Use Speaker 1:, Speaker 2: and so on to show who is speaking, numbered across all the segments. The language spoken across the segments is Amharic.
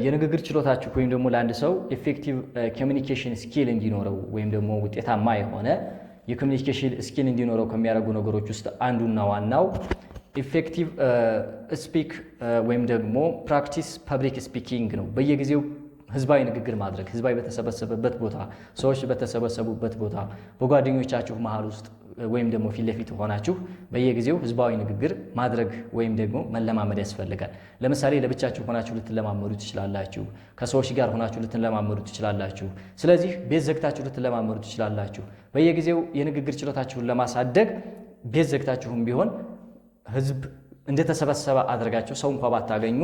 Speaker 1: የንግግር ችሎታችሁ ወይም ደግሞ ለአንድ ሰው ኢፌክቲቭ ኮሚኒኬሽን ስኪል እንዲኖረው ወይም ደግሞ ውጤታማ የሆነ የኮሚኒኬሽን ስኪል እንዲኖረው ከሚያደርጉ ነገሮች ውስጥ አንዱና ዋናው ኢፌክቲቭ ስፒክ ወይም ደግሞ ፕራክቲስ ፐብሊክ ስፒኪንግ ነው። በየጊዜው ህዝባዊ ንግግር ማድረግ፣ ህዝባዊ በተሰበሰበበት ቦታ፣ ሰዎች በተሰበሰቡበት ቦታ፣ በጓደኞቻችሁ መሃል ውስጥ ወይም ደግሞ ፊት ለፊት ሆናችሁ በየጊዜው ህዝባዊ ንግግር ማድረግ ወይም ደግሞ መለማመድ ያስፈልጋል። ለምሳሌ ለብቻችሁ ሆናችሁ ልትለማመዱ ትችላላችሁ። ከሰዎች ጋር ሆናችሁ ልትለማመዱ ትችላላችሁ። ስለዚህ ቤት ዘግታችሁ ልትለማመዱ ትችላላችሁ። በየጊዜው የንግግር ችሎታችሁን ለማሳደግ ቤት ዘግታችሁም ቢሆን ህዝብ እንደተሰበሰበ አድርጋችሁ ሰው እንኳን ባታገኙ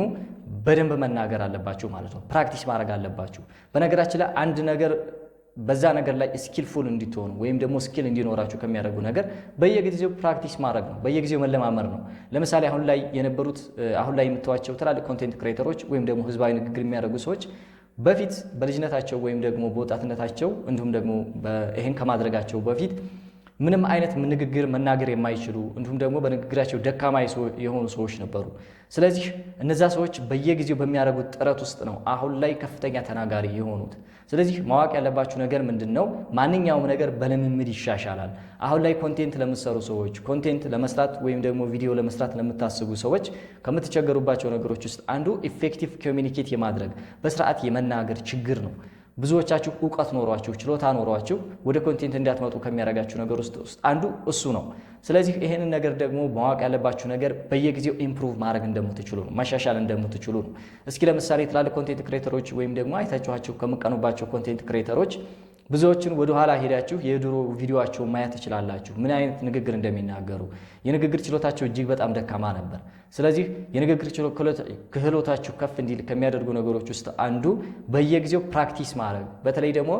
Speaker 1: በደንብ መናገር አለባችሁ ማለት ነው። ፕራክቲስ ማድረግ አለባችሁ። በነገራችን ላይ አንድ ነገር በዛ ነገር ላይ ስኪልፉል እንድትሆኑ ወይም ደግሞ ስኪል እንዲኖራችሁ ከሚያደርጉ ነገር በየጊዜው ፕራክቲስ ማድረግ ነው። በየጊዜው መለማመር ነው። ለምሳሌ አሁን ላይ የምታዩዋቸው ትላልቅ ኮንቴንት ክሬተሮች ወይም ደግሞ ህዝባዊ ንግግር የሚያደርጉ ሰዎች በፊት በልጅነታቸው ወይም ደግሞ በወጣትነታቸው እንዲሁም ደግሞ ይሄን ከማድረጋቸው በፊት ምንም አይነት ንግግር መናገር የማይችሉ እንዲሁም ደግሞ በንግግራቸው ደካማ የሆኑ ሰዎች ነበሩ። ስለዚህ እነዛ ሰዎች በየጊዜው በሚያደርጉት ጥረት ውስጥ ነው አሁን ላይ ከፍተኛ ተናጋሪ የሆኑት። ስለዚህ ማወቅ ያለባችሁ ነገር ምንድነው? ማንኛውም ነገር በልምምድ ይሻሻላል። አሁን ላይ ኮንቴንት ለምትሰሩ ሰዎች፣ ኮንቴንት ለመስራት ወይም ደግሞ ቪዲዮ ለመስራት ለምታስቡ ሰዎች ከምትቸገሩባቸው ነገሮች ውስጥ አንዱ ኢፌክቲቭ ኮሚኒኬት የማድረግ በስርዓት የመናገር ችግር ነው። ብዙዎቻችሁ ዕውቀት ኖሯችሁ ችሎታ ኖሯችሁ ወደ ኮንቴንት እንዳትመጡ ከሚያደርጋችሁ ነገር ውስጥ አንዱ እሱ ነው። ስለዚህ ይሄንን ነገር ደግሞ ማወቅ ያለባችሁ ነገር በየጊዜው ኢምፕሩቭ ማድረግ እንደምትችሉ ነው፣ ማሻሻል እንደምትችሉ ነው። እስኪ ለምሳሌ ትላልቅ ኮንቴንት ክሬተሮች ወይም ደግሞ አይታችኋቸው ከምቀኑባቸው ኮንቴንት ክሬተሮች ብዙዎችን ወደ ኋላ ሄዳችሁ የድሮ ቪዲዮአቸውን ማየት ትችላላችሁ፣ ምን አይነት ንግግር እንደሚናገሩ። የንግግር ችሎታቸው እጅግ በጣም ደካማ ነበር። ስለዚህ የንግግር ክህሎታችሁ ከፍ እንዲል ከሚያደርጉ ነገሮች ውስጥ አንዱ በየጊዜው ፕራክቲስ ማድረግ፣ በተለይ ደግሞ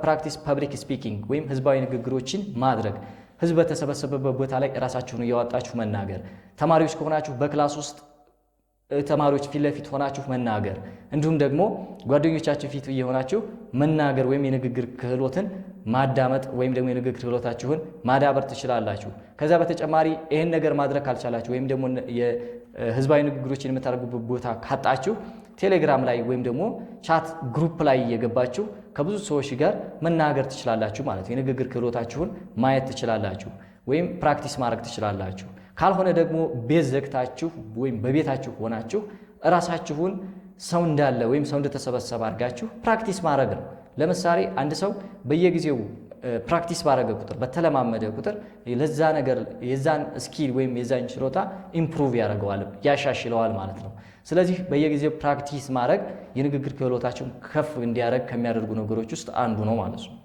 Speaker 1: ፕራክቲስ ፐብሊክ ስፒኪንግ ወይም ህዝባዊ ንግግሮችን ማድረግ፣ ህዝብ በተሰበሰበበት ቦታ ላይ ራሳችሁን እያወጣችሁ መናገር፣ ተማሪዎች ከሆናችሁ በክላስ ውስጥ ተማሪዎች ፊት ለፊት ሆናችሁ መናገር፣ እንዲሁም ደግሞ ጓደኞቻችሁ ፊት እየሆናችሁ መናገር ወይም የንግግር ክህሎትን ማዳመጥ ወይም ደግሞ የንግግር ክህሎታችሁን ማዳበር ትችላላችሁ። ከዛ በተጨማሪ ይሄን ነገር ማድረግ ካልቻላችሁ ወይም ደግሞ የህዝባዊ ንግግሮችን የምታደርጉበት ቦታ ካጣችሁ ቴሌግራም ላይ ወይም ደግሞ ቻት ግሩፕ ላይ እየገባችሁ ከብዙ ሰዎች ጋር መናገር ትችላላችሁ ማለት ነው። የንግግር ክህሎታችሁን ማየት ትችላላችሁ ወይም ፕራክቲስ ማድረግ ትችላላችሁ። ካልሆነ ደግሞ ቤት ዘግታችሁ ወይም በቤታችሁ ሆናችሁ እራሳችሁን ሰው እንዳለ ወይም ሰው እንደተሰበሰበ አድርጋችሁ ፕራክቲስ ማድረግ ነው። ለምሳሌ አንድ ሰው በየጊዜው ፕራክቲስ ባደረገ ቁጥር በተለማመደ ቁጥር ለዛ ነገር የዛን ስኪል ወይም የዛን ችሎታ ኢምፕሩቭ ያደርገዋል፣ ያሻሽለዋል ማለት ነው። ስለዚህ በየጊዜው ፕራክቲስ ማድረግ የንግግር ክህሎታችሁን ከፍ እንዲያደርግ ከሚያደርጉ ነገሮች ውስጥ አንዱ ነው ማለት ነው።